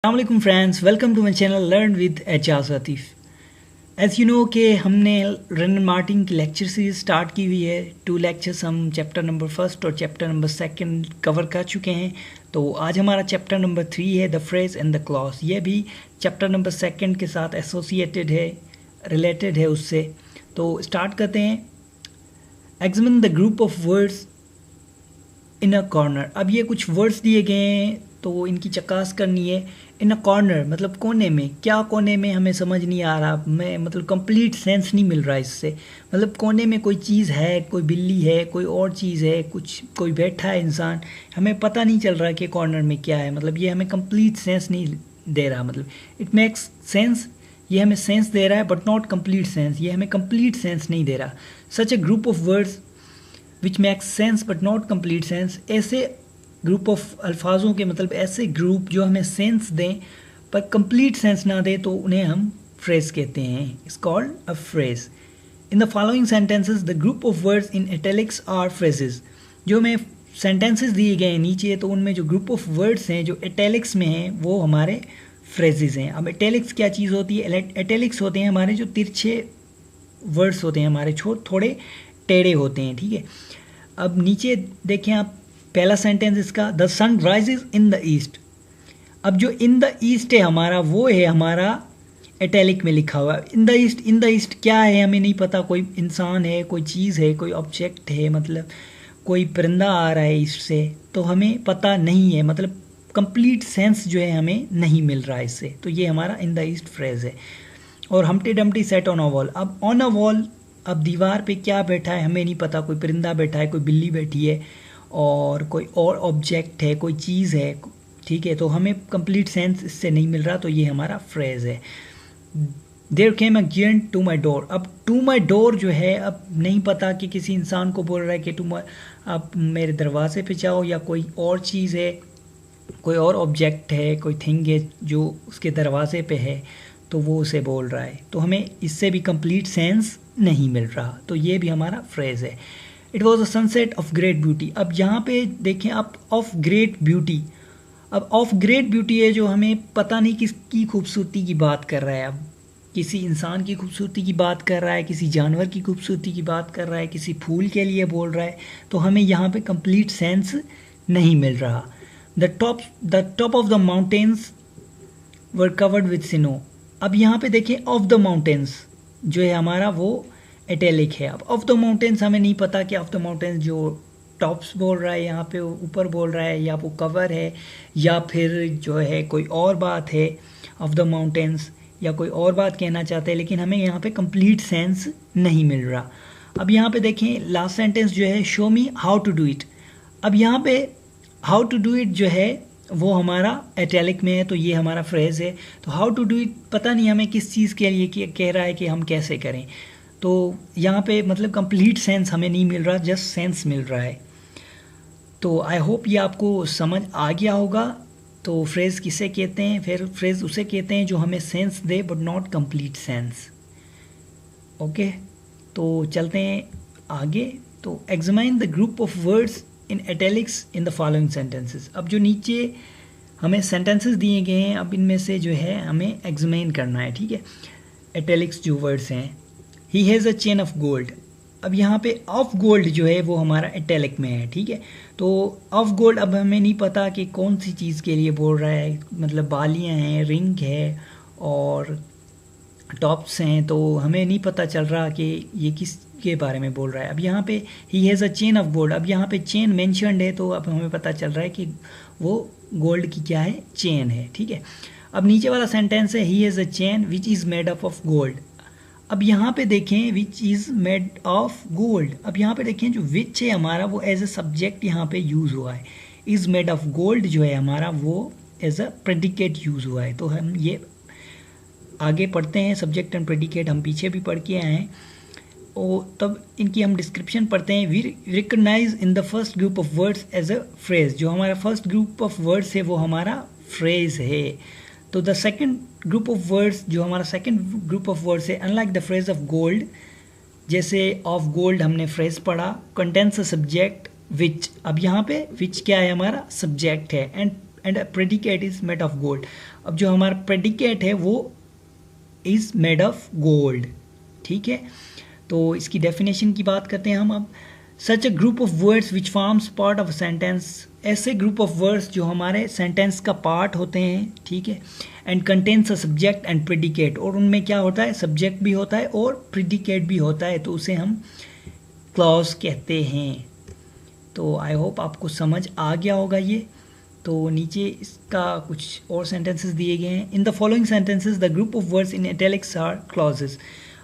Assalamualaikum friends, welcome to my channel Learn with Ejaz Atif। As you know कि हमने रेनन Martin की lecture series start की हुई है। 2 लेक्चर्स हम चैप्टर नंबर 1 और चैप्टर नंबर 2 कवर कर चुके हैं। तो आज हमारा चैप्टर नंबर 3 है the phrase and the clause. ये भी चैप्टर नंबर 2 के साथ एसोसिएटेड है, रिलेटेड है उससे। तो स्टार्ट करते हैं। Examine the group of words in a corner. अब ये कुछ वर्ड्स दिए गए हैं तो इनकी चकास करनी है। इन अ कॉर्नर मतलब कोने में, क्या कोने में हमें समझ नहीं आ रहा, मैं मतलब कंप्लीट सेंस नहीं मिल रहा इससे। मतलब कोने में कोई चीज़ है, कोई बिल्ली है, कोई और चीज़ है, कुछ कोई बैठा है इंसान, हमें पता नहीं चल रहा कि कॉर्नर में क्या है। मतलब ये हमें कंप्लीट सेंस नहीं दे रहा। मतलब इट मेक्स सेंस, ये हमें सेंस दे रहा है बट नॉट कंप्लीट सेंस, ये हमें कंप्लीट सेंस नहीं दे रहा। Such a group of words which makes sense but not complete sense. ऐसे ग्रुप ऑफ अल्फाजों के मतलब ऐसे ग्रुप जो हमें सेंस दें पर कंप्लीट सेंस ना दे तो उन्हें हम फ्रेज कहते हैं। It's called a phrase. In the following sentences the group of words in italics are phrases. जो हमें सेंटेंसेस दिए गए हैं नीचे, तो उनमें जो ग्रुप ऑफ वर्ड्स हैं जो इटैलिक्स में हैं वो हमारे फ्रेजेस हैं। अब इटैलिक्स क्या चीज़ होती है? इटैलिक्स होते हैं हमारे जो तिरछे वर्ड्स होते हैं, हमारे थोड़े टेढ़े होते हैं, ठीक है। अब नीचे देखें आप, पहला सेंटेंस इसका, the sun rises in the east. अब जो इन द ईस्ट है हमारा, वो है हमारा इटैलिक में लिखा हुआ। इन द ईस्ट क्या है हमें नहीं पता। कोई इंसान है, कोई चीज़ है, कोई ऑब्जेक्ट है, मतलब कोई परिंदा आ रहा है ईस्ट से, तो हमें पता नहीं है। मतलब कंप्लीट सेंस जो है हमें नहीं मिल रहा है इससे। तो ये हमारा इन द ईस्ट फ्रेज है। और हमटी Dumpty set on a wall. अब ऑन अ वॉल, अब दीवार पे क्या बैठा है हमें नहीं पता। कोई परिंदा बैठा है, कोई बिल्ली बैठी है, और कोई और ऑब्जेक्ट है, कोई चीज़ है, ठीक है। तो हमें कंप्लीट सेंस इससे नहीं मिल रहा, तो ये हमारा फ्रेज है। There came a giant to my door. अब टू माई डोर जो है, अब नहीं पता कि किसी इंसान को बोल रहा है कि आप मेरे दरवाजे पे जाओ, या कोई और चीज़ है, कोई और ऑब्जेक्ट है, कोई थिंग है जो उसके दरवाजे पे है, तो वो उसे बोल रहा है। तो हमें इससे भी कंप्लीट सेंस नहीं मिल रहा, तो ये भी हमारा फ्रेज है। It was a sunset of great beauty. अब यहाँ पे देखें आप, ऑफ ग्रेट ब्यूटी। अब ऑफ ग्रेट ब्यूटी है जो हमें पता नहीं किसकी खूबसूरती की बात कर रहा है। अब किसी इंसान की खूबसूरती की बात कर रहा है, किसी जानवर की खूबसूरती की बात कर रहा है, किसी फूल के लिए बोल रहा है, तो हमें यहाँ पे कंप्लीट सेंस नहीं मिल रहा। The top of the mountains were covered with snow. अब यहाँ पे देखें, ऑफ द माउंटेन्स जो है हमारा वो इटैलिक है। अब ऑफ द माउंटेन्स हमें नहीं पता कि ऑफ द माउंटेन्स जो टॉप्स बोल रहा है, यहाँ पे ऊपर बोल रहा है, या वो कवर है, या फिर जो है कोई और बात है ऑफ द माउंटेन्स, या कोई और बात कहना चाहते हैं, लेकिन हमें यहाँ पे कंप्लीट सेंस नहीं मिल रहा। अब यहाँ पे देखें, लास्ट सेंटेंस जो है, show me how to do it. अब यहाँ पे हाउ टू डू इट जो है वो हमारा इटैलिक में है, तो ये हमारा फ्रेज है। तो हाउ टू डू इट पता नहीं हमें किस चीज़ के लिए कह रहा है कि हम कैसे करें। तो यहाँ पे मतलब कंप्लीट सेंस हमें नहीं मिल रहा, जस्ट सेंस मिल रहा है। तो आई होप ये आपको समझ आ गया होगा। तो फ्रेज़ किसे कहते हैं? फिर फ्रेज़ उसे कहते हैं जो हमें sense they but not complete sense. Okay, तो चलते हैं आगे। तो examine the group of words in italics in the following sentences. अब जो नीचे हमें सेंटेंसेस दिए गए हैं, अब इनमें से जो है हमें एग्जामाइन करना है, ठीक है। इटैलिक्स जो वर्ड्स हैं, he has a chain of gold. अब यहाँ पे ऑफ गोल्ड जो है वो हमारा इटैलिक में है, ठीक है। तो ऑफ गोल्ड, अब हमें नहीं पता कि कौन सी चीज़ के लिए बोल रहा है। मतलब बालियाँ हैं, रिंग है और टॉप्स हैं, तो हमें नहीं पता चल रहा कि ये किस के बारे में बोल रहा है। अब यहाँ पे he has a chain of gold. अब यहाँ पे चेन मेंशन्ड है, तो अब हमें पता चल रहा है कि वो गोल्ड की क्या है, चेन है, ठीक है। अब नीचे वाला सेंटेंस है, he has a chain which is made up of gold. अब यहाँ पे देखें, which is made of gold. अब यहाँ पे देखें, जो विच है हमारा वो एज अ सब्जेक्ट यहाँ पे यूज़ हुआ है। इज़ मेड ऑफ गोल्ड जो है हमारा वो एज अ प्रेडिकेट यूज़ हुआ है। तो हम ये आगे पढ़ते हैं, सब्जेक्ट एंड प्रेडिकेट हम पीछे भी पढ़ के आए हैं, और तब इनकी हम डिस्क्रिप्शन पढ़ते हैं। We recognise in the first group of words as a phrase. जो हमारा फर्स्ट ग्रुप ऑफ वर्ड्स है वो हमारा फ्रेज है। तो the second group of words, जो हमारा सेकंड ग्रुप ऑफ वर्ड्स है, unlike the phrase of gold, जैसे ऑफ गोल्ड हमने फ्रेज पढ़ा, कंटेंस अ सब्जेक्ट विच। अब यहाँ पे विच क्या है, हमारा सब्जेक्ट है, and and a predicate is made of gold. अब जो हमारा प्रेडिकेट है वो इज मेड ऑफ गोल्ड, ठीक है। तो इसकी डेफिनेशन की बात करते हैं हम अब। Such a group of words which forms part of a sentence, ऐसे ग्रुप ऑफ वर्ड्स जो हमारे सेंटेंस का पार्ट होते हैं, ठीक है। And contains a subject and predicate, और उनमें क्या होता है, सब्जेक्ट भी होता है और प्रेडिकेट भी होता है, तो उसे हम क्लॉज कहते हैं। तो आई होप आपको समझ आ गया होगा ये। तो नीचे इसका कुछ और सेंटेंसेस दिए गए हैं। In the following sentences the group of words in italics are clauses.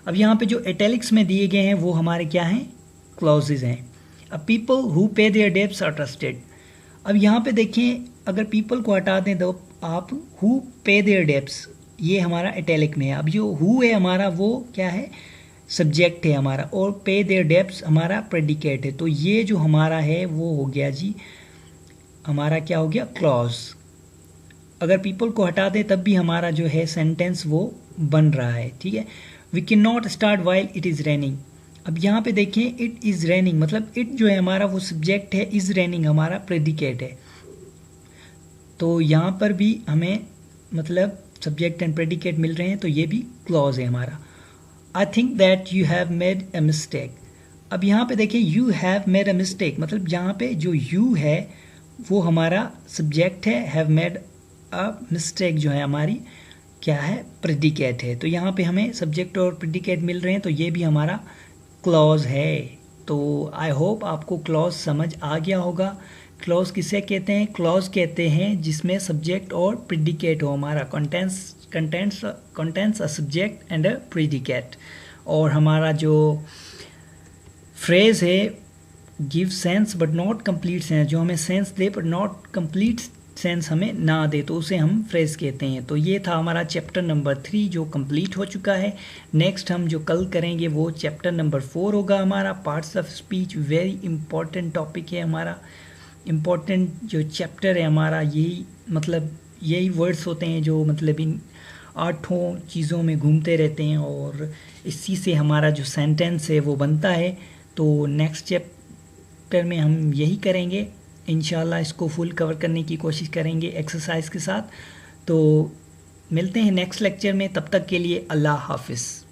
अब यहाँ पे जो इटैलिक्स में दिए गए हैं वो हमारे क्या हैं, क्लॉजेज हैं। अब people who pay their debts are trusted. अब यहाँ पे देखें, अगर पीपल को हटा दें तो आप हु पे देयर डेब्ट्स, ये हमारा इटैलिक में है। अब जो हु है हमारा वो क्या है, सब्जेक्ट है हमारा, और पे देयर डेब्ट्स हमारा प्रेडिकेट है। तो ये जो हमारा है वो हो गया जी, हमारा क्या हो गया, क्लॉज। अगर पीपल को हटा दें तब भी हमारा जो है सेंटेंस वो बन रहा है, ठीक है। We can not start while it is raining. अब यहाँ पे देखें, इट इज़ रेनिंग मतलब इट जो है हमारा वो सब्जेक्ट है, इज़ रेनिंग हमारा प्रेडिकेट है। तो यहाँ पर भी हमें मतलब सब्जेक्ट एंड प्रेडिकेट मिल रहे हैं, तो ये भी क्लॉज है हमारा। I think that you have made a mistake. अब यहाँ पे देखें, you have made a mistake मतलब यहाँ पे जो यू है वो हमारा सब्जेक्ट है, हैव मेड अ मिस्टेक जो है हमारी क्या है, प्रेडिकेट है। तो यहाँ पे हमें सब्जेक्ट और प्रेडिकेट मिल रहे हैं, तो ये भी हमारा क्लॉज है। तो आई होप आपको क्लॉज समझ आ गया होगा। क्लॉज किसे कहते हैं, क्लॉज कहते हैं जिसमें सब्जेक्ट और प्रेडिकेट हो, हमारा contents a subject and a predicate. और हमारा जो फ्रेज है give sense but not complete sense, जो हमें sense they but not complete sense हमें ना दे, तो उसे हम फ्रेज कहते हैं। तो ये था हमारा चैप्टर नंबर 3 जो कंप्लीट हो चुका है। नेक्स्ट हम जो कल करेंगे वो चैप्टर नंबर 4 होगा हमारा, parts of speech. Very important topic है हमारा, इम्पॉर्टेंट जो चैप्टर है हमारा, यही मतलब यही वर्ड्स होते हैं जो मतलब इन 8 चीज़ों में घूमते रहते हैं, और इसी से हमारा जो सेंटेंस है वो बनता है। तो नेक्स्ट चैप्टर में हम यही करेंगे इंशाल्लाह, इसको फुल कवर करने की कोशिश करेंगे एक्सरसाइज के साथ। तो मिलते हैं नेक्स्ट लेक्चर में, तब तक के लिए अल्लाह हाफिज़।